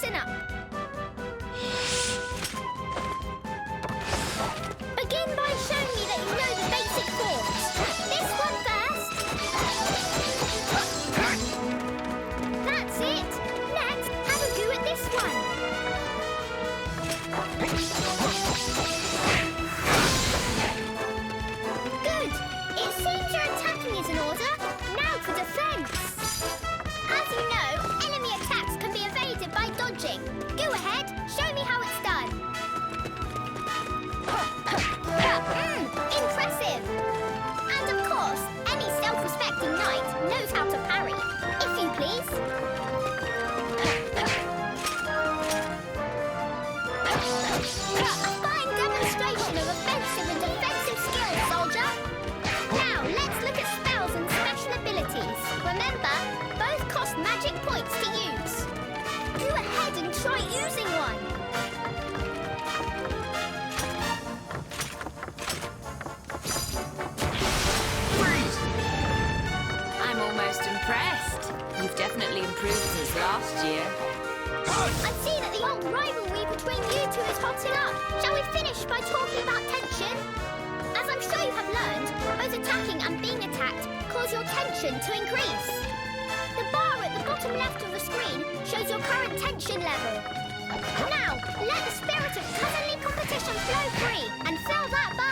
Listen up. Begin by showing me that you know the basic forms. This one first. That's it. Next, have a go at this one. Good. It seems your attacking is in order. Now for defense. As you know, enemy attacks can be evaded by dodging. Go ahead, show me how it's done. Impressive! And of course, any self-respecting knight knows how to parry. If you please. A fine demonstration of offensive and defensive skills, soldier. Now, let's look at spells and special abilities. Remember, both cost magic points to use. Go ahead and try using one. I'm almost impressed. You've definitely improved since last year. I see that the old rivalry between you two is hotting up. Shall we finish by talking about tension? As I'm sure you have learned, both attacking and being attacked cause your tension to increase. The bar at the bottom left of the screen shows your current tension level. Now, let the spirit of cousinly competition flow free and fill that bar.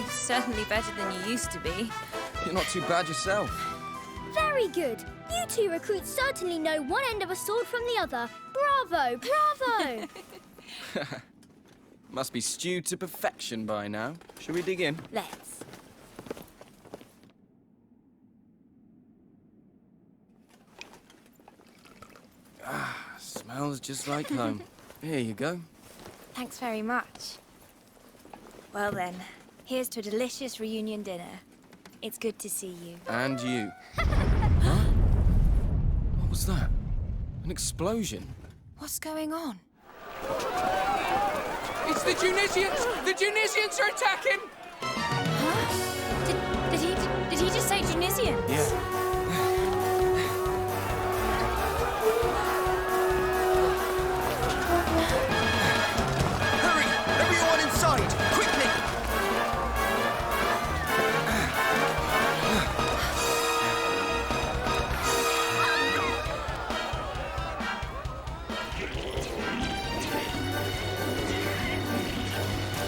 Certainly better than you used to be. You're not too bad yourself. Very good. You two recruits certainly know one end of a sword from the other. Bravo, bravo! Must be stewed to perfection by now. Shall we dig in? Let's. Smells just like home. Here you go. Thanks very much. Well then, here's to a delicious reunion dinner. It's good to see you. And you. Huh? What was that? An explosion? What's going on? It's the Tunisians! The Tunisians are attacking! Huh? Did he just say Tunisians? Yeah. Hurry! Everyone inside! Quickly!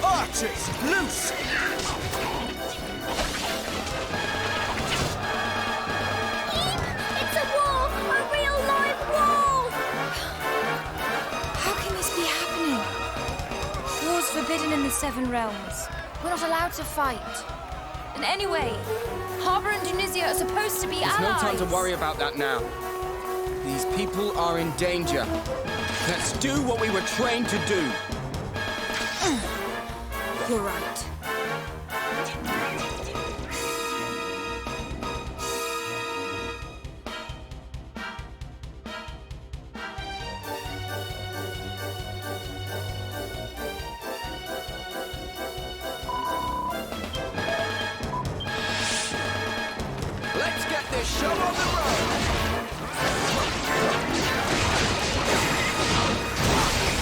Archers, loose! It's a wall! A real live wall! How can this be happening? War's forbidden in the Seven Realms. We're not allowed to fight. And anyway, Harbour and Tunisia are supposed to be There's allies. no time to worry about that now. These people are in danger. Let's do what we were trained to do. You're right. Let's get this show on the road!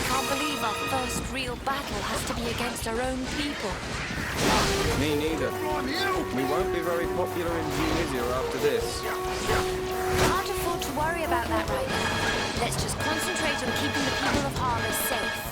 Can't believe our first real battle has to be against our own people. Me neither. We won't be very popular in Tunisia after this. Can't afford to worry about that right now. Let's just concentrate on keeping the people of Harbour safe.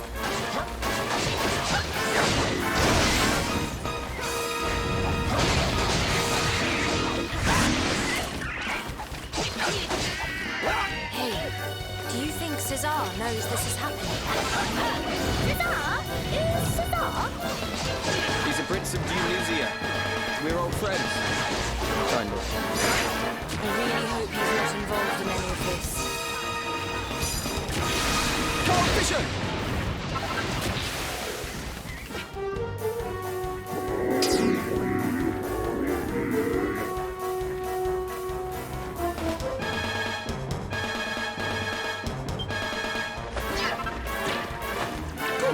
of Tunisia. We're old friends. Kind of. I really hope he's not involved in any of this. Competition!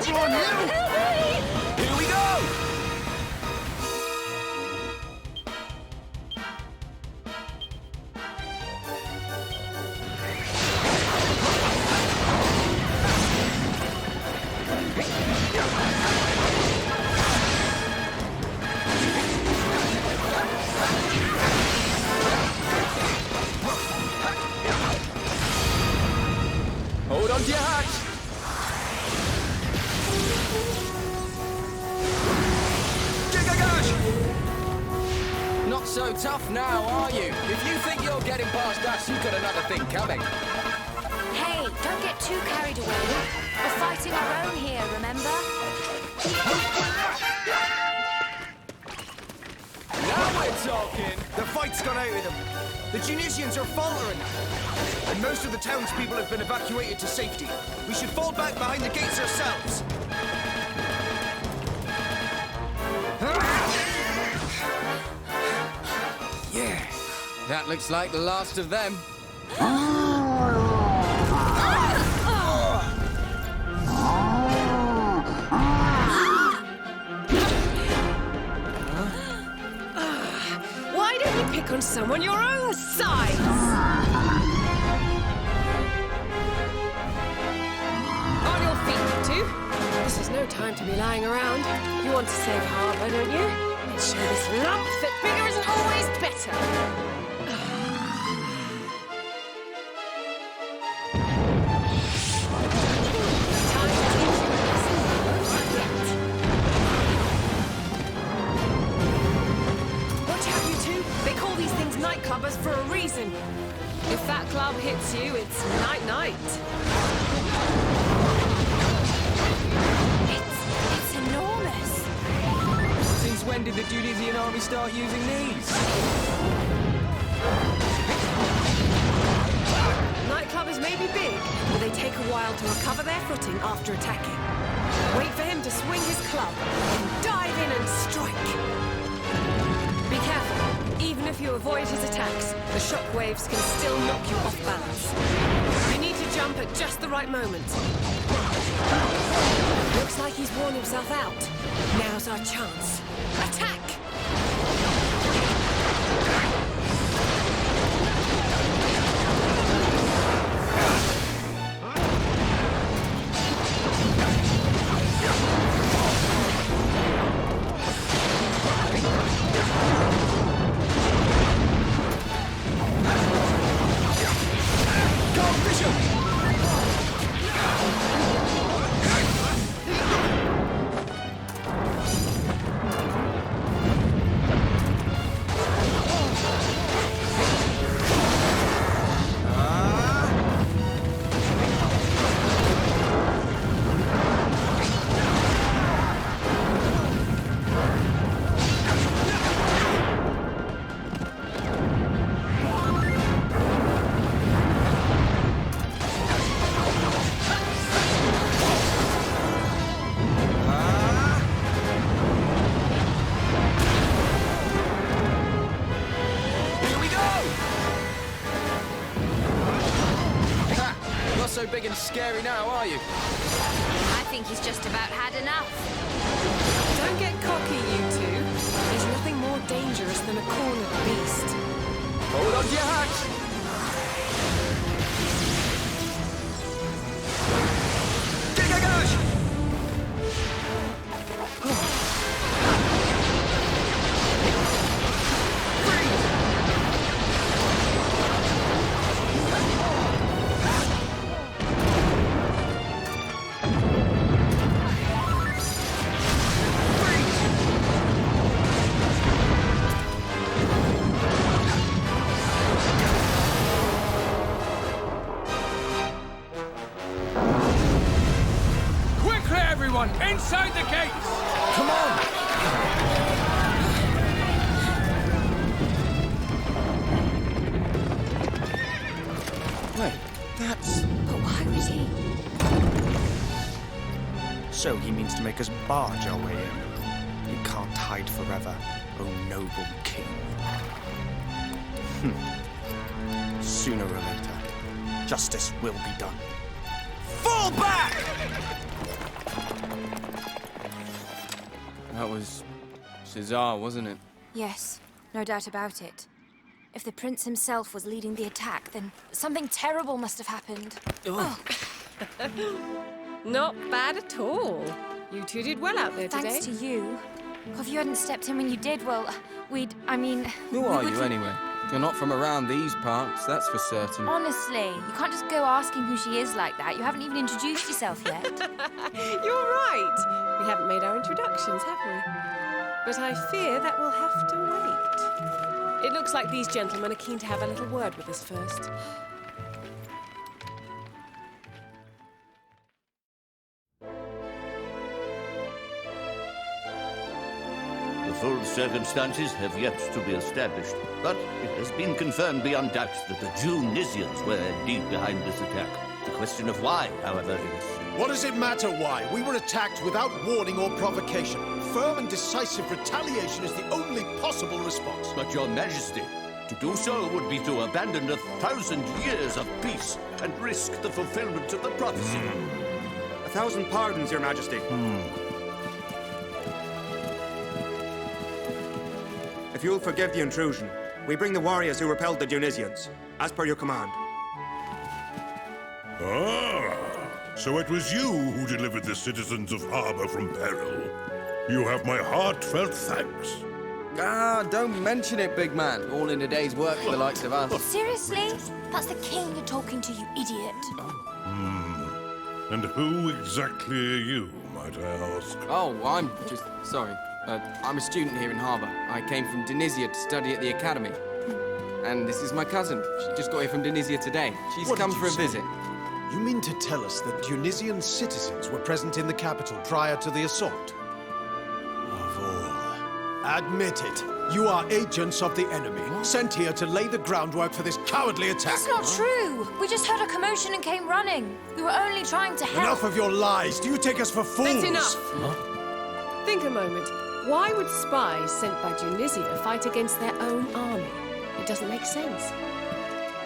Come on, you! Here we go! Hold on to your hats! Not so tough now, are you? If you think you're getting past us, you've got another thing coming. Hey, don't get too carried away. We're fighting our own here, remember? Now we're talking! The fight's gone out of them. The Tunisians are faltering. And most of the townspeople have been evacuated to safety. We should fall back behind the gates ourselves. Yeah, that looks like the last of them. Why don't you pick on someone your own size? On your feet, you two. This is no time to be lying around. You want to save Harbour, don't you? Let's show this lump that bigger isn't always better. Time to teach you a lesson you won't forget. Watch out, you two. They call these things nightclubbers for a reason. If that club hits you, it's night-night. It's enormous. Since when did the Tunisian army start using these? Nightclubbers may be big, but they take a while to recover their footing after attacking. Wait for him to swing his club, and dive in and strike. Be careful. Even if you avoid his attacks, the shockwaves can still knock you off balance. You need to jump at just the right moment. Looks like he's worn himself out. Now's our chance. Attack! So big and scary now, are you? I think he's just about had enough. Don't get cocky, you two. There's nothing more dangerous than a cornered beast. Hold on to your hats! So he means to make us barge our way in. You can't hide forever, O noble king. Sooner or later, justice will be done. Fall back! That was Caesar, wasn't it? Yes, no doubt about it. If the prince himself was leading the attack, then something terrible must have happened. Oh, Not bad at all. You two did well out there today. thanks to you. If you hadn't stepped in when you did, well, Who are you, anyway? You're not from around these parts, that's for certain. Honestly, you can't just go asking who she is like that. You haven't even introduced yourself yet. You're right. We haven't made our introductions, have we? But I fear that we'll have to wait. It looks like these gentlemen are keen to have a little word with us first. The full circumstances have yet to be established, but it has been confirmed beyond doubt that the Tunisians were indeed behind this attack. The question of why, however, is... What does it matter why? We were attacked without warning or provocation. Firm and decisive retaliation is the only possible response. But your majesty, to do so would be to abandon 1,000 years of peace and risk the fulfillment of the prophecy. 1,000 pardons, your majesty. If you'll forgive the intrusion, we bring the warriors who repelled the Tunisians, as per your command. Ah, so it was you who delivered the citizens of Harbor from peril. You have my heartfelt thanks. Ah, don't mention it, big man. All in a day's work for the likes of us. Seriously? That's the king you're talking to, you idiot. And who exactly are you, might I ask? Oh, I'm just... sorry. I'm a student here in Harbour. I came from Tunisia to study at the academy. And this is my cousin. She just got here from Tunisia today. She's What come did for you a say? visit. You mean to tell us that Tunisian citizens were present in the capital prior to the assault? Of all. Admit it. You are agents of the enemy, sent here to lay the groundwork for this cowardly attack. That's not true. We just heard a commotion and came running. We were only trying to help. Enough of your lies. Do you take us for fools? That's enough. Think a moment. Why would spies sent by Tunisia fight against their own army? It doesn't make sense.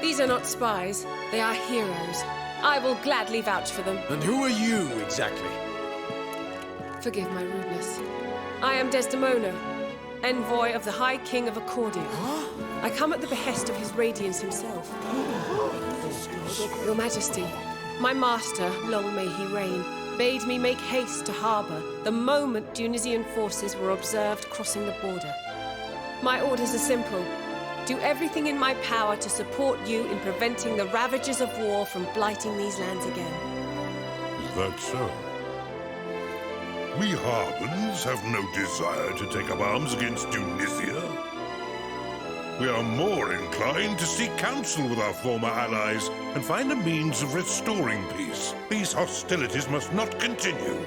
These are not spies. They are heroes. I will gladly vouch for them. And who are you, exactly? Forgive my rudeness. I am Desdemona, envoy of the High King of Accordia. I come at the behest of his radiance himself. Your Majesty, my master, long may he reign, bade me make haste to harbour the moment Tunisian forces were observed crossing the border. My orders are simple. Do everything in my power to support you in preventing the ravages of war from blighting these lands again. Is that so? We Harbans have no desire to take up arms against Tunisia. We are more inclined to seek counsel with our former allies and find a means of restoring peace. These hostilities must not continue.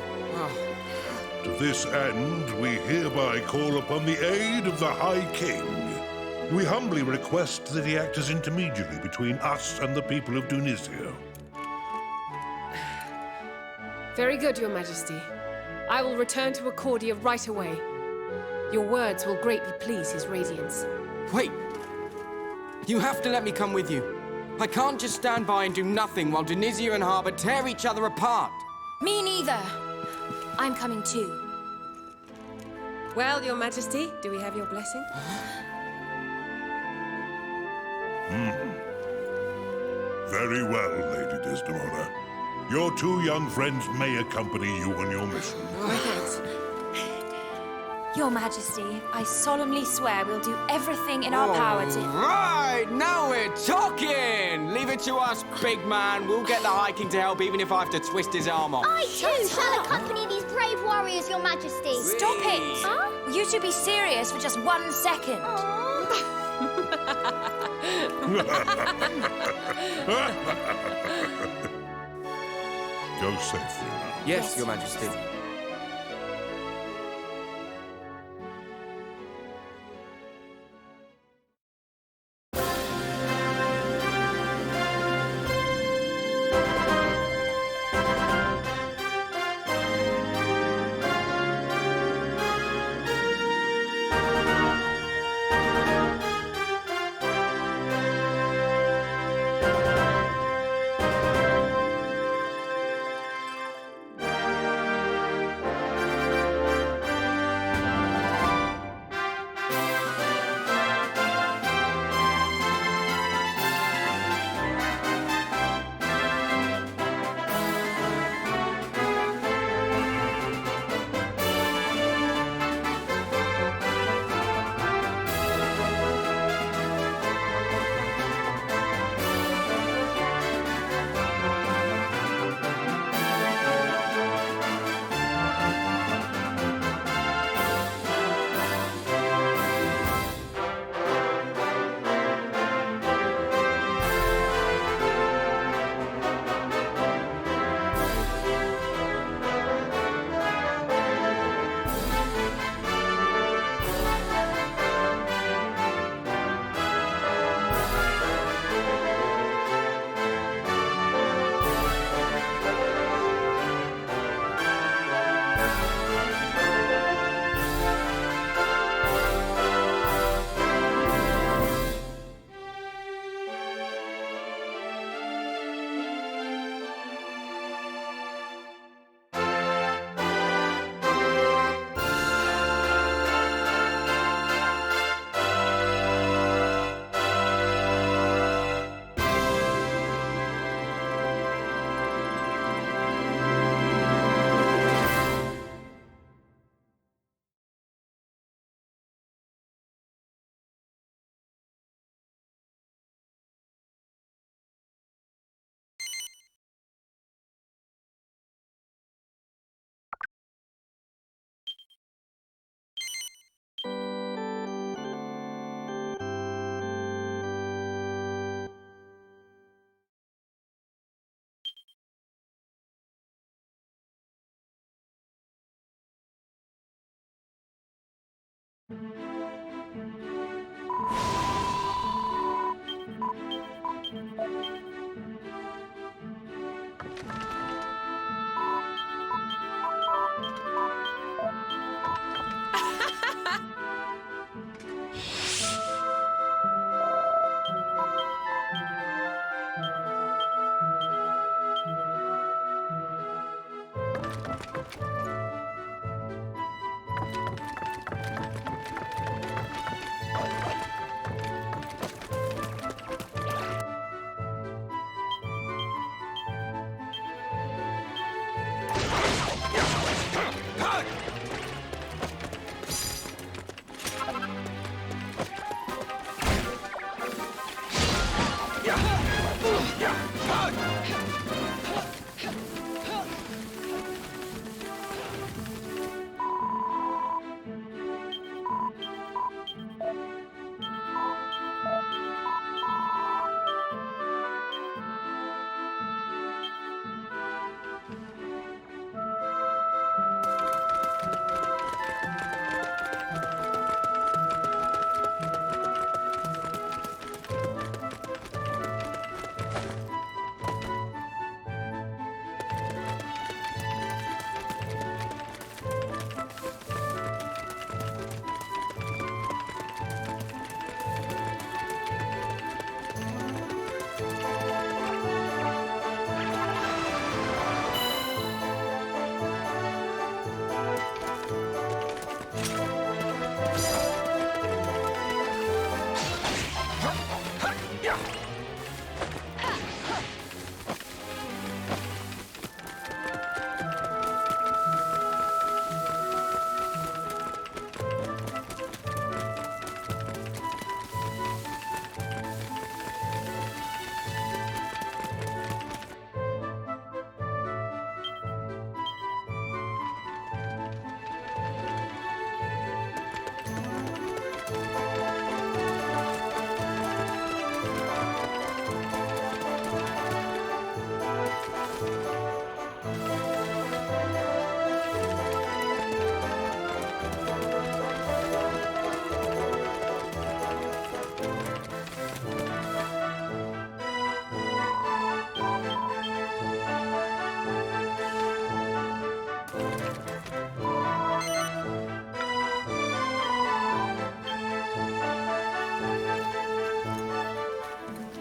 To this end, we hereby call upon the aid of the High King. We humbly request that he act as intermediary between us and the people of Tunisia. Very good, Your Majesty. I will return to Accordia right away. Your words will greatly please his radiance. Wait! You have to let me come with you. I can't just stand by and do nothing while Tunisia and Harbour tear each other apart. Me neither. I'm coming too. Well, Your Majesty, do we have your blessing? Very well, Lady Desdemona. Your two young friends may accompany you on your mission. Thanks. Your Majesty, I solemnly swear we'll do everything in our power to... Right, now we're talking! Leave it to us, big man. We'll get the High King to help, even if I have to twist his arm off. I too shall accompany these brave warriors, Your Majesty. Stop it! Huh? Will you two be serious for just 1 second? Go safely now. Yes, Your Majesty.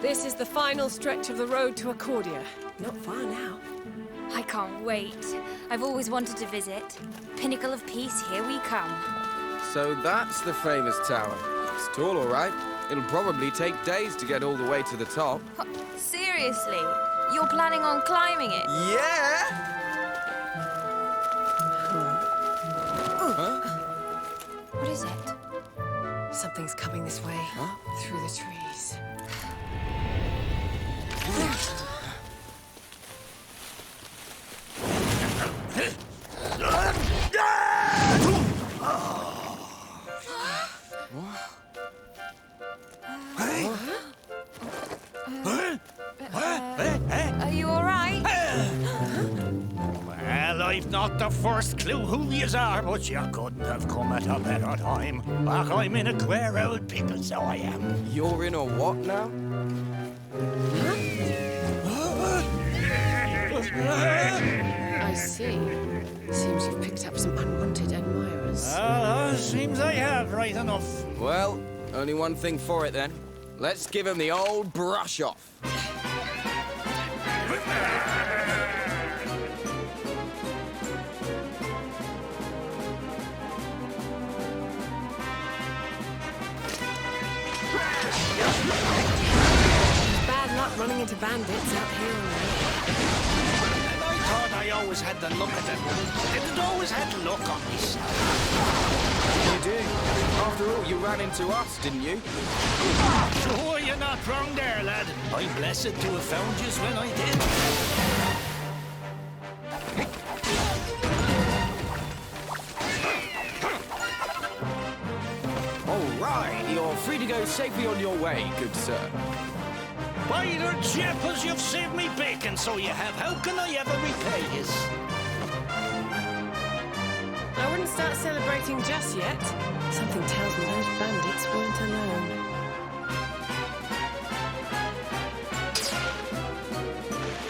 This is the final stretch of the road to Accordia. Not far now. I can't wait. I've always wanted to visit. Pinnacle of Peace, here we come. So that's the famous tower. It's tall, all right. It'll probably take days to get all the way to the top. Seriously? You're planning on climbing it? Yeah! Huh? What is it? Something's coming this way. Huh? Through the trees. Are you all right? Well, I've not the first clue who yous are, but you couldn't have come at a better time. Back I'm in a queer old pickle, so I am. You're in a what now? I see. Seems you've picked up some unwanted admirers. Seems I have, right enough. Well, only one thing for it then. Let's give him the old brush off. Bad luck running into bandits out here on the road. I thought I always had the look of it. Didn't always have luck on this. You do. After all, you ran into us, didn't you? Sure, you're not wrong there, lad. I'm blessed to have found yous when I did. All right, you're free to go safely on your way, good sir. By the jeepers, you've saved me bacon, so you have. How can I ever repay yous? I wouldn't start celebrating just yet. Something tells me those bandits weren't alone.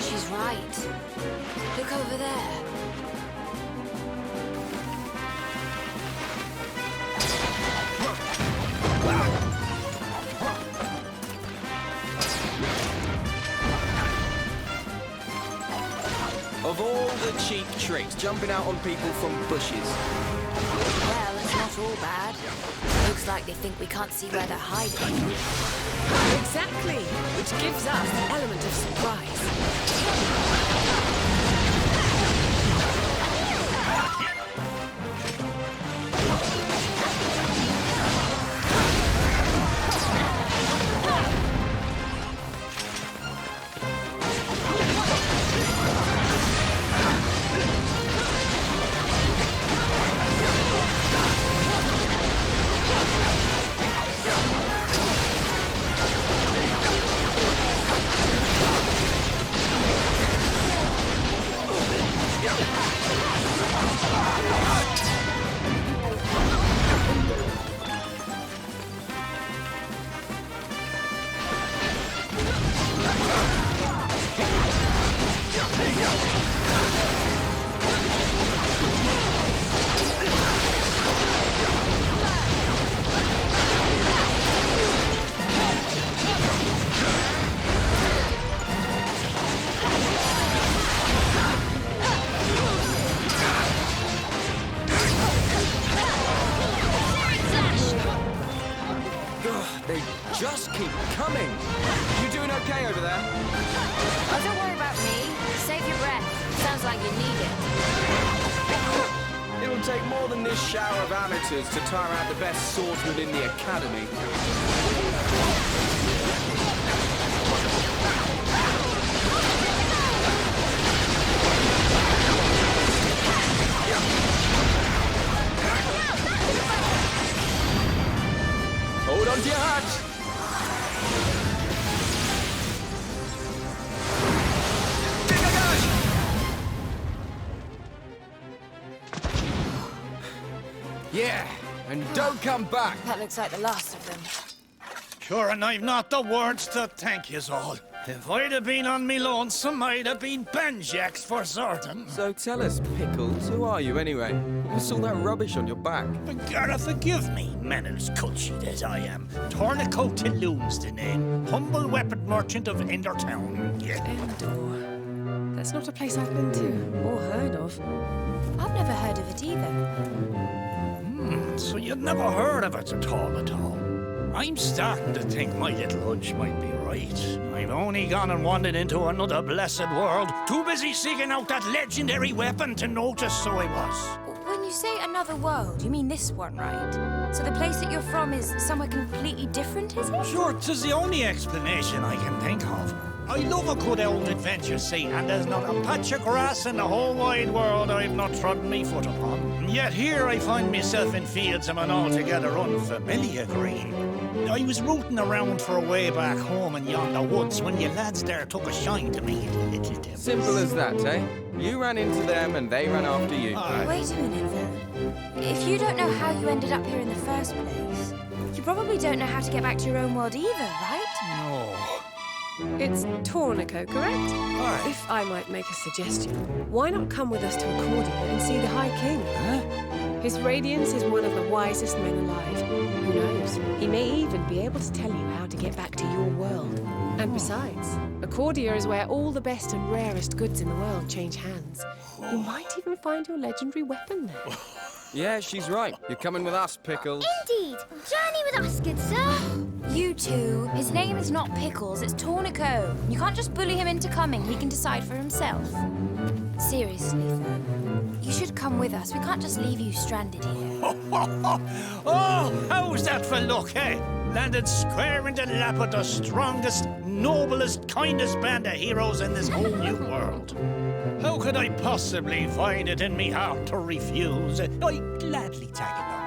She's right. Look over there. Of all the cheap tricks, jumping out on people from bushes. Well, it's not all bad. Looks like they think we can't see where they're hiding. Exactly, which gives us the element of surprise. They just keep coming. You doing okay over there? Oh, don't worry about me. Save your breath. Sounds like you need it. It'll take more than this shower of amateurs to tire out the best swordsman in the academy. Hold on to your hats! Yeah, and don't come back! That looks like the last of them. Sure, and I've not the words to thank yous all. If I'd have been on me lonesome, I'd have been Benjax for certain. So tell us, Pickles, who are you anyway? What's all that rubbish on your back? Gotta forgive me, manners cultured as I am. Tornico Tulloon's the name. Humble weapon merchant of Endertown. Yeah. Endor. That's not a place I've been to or heard of. I've never heard of it either. So you'd never heard of it at all. I'm starting to think my little hunch might be right. I've only gone and wandered into another blessed world. Too busy seeking out that legendary weapon to notice, so I was. When you say another world, you mean this one, right? So the place that you're from is somewhere completely different, is it? Sure, 'tis the only explanation I can think of. I love a good old adventure, see, and there's not a patch of grass in the whole wide world I've not trodden me foot upon. And yet here I find myself in fields of an altogether unfamiliar green. I was rooting around for a way back home in yonder woods when you lads there took a shine to me, little devils. Simple as that, eh? You ran into them and they ran after you. Wait a minute, then. If you don't know how you ended up here in the first place, you probably don't know how to get back to your own world either, right? No. It's Tornico, correct? Aye. If I might make a suggestion, why not come with us to Accordia and see the High King? Huh? His Radiance is one of the wisest men alive. Who knows? He may even be able to tell you how to get back to your world. And besides, Accordia is where all the best and rarest goods in the world change hands. You might even find your legendary weapon there. Yeah, she's right. You're coming with us, Pickles. Indeed. Journey with us, good sir. You two, his name is not Pickles, it's Tornico. You can't just bully him into coming, he can decide for himself. Seriously, though, you should come with us. We can't just leave you stranded here. Oh, how's that for luck, eh? Landed square in the lap of the strongest, noblest, kindest band of heroes in this whole new world. How could I possibly find it in me heart to refuse? I'd gladly tag along.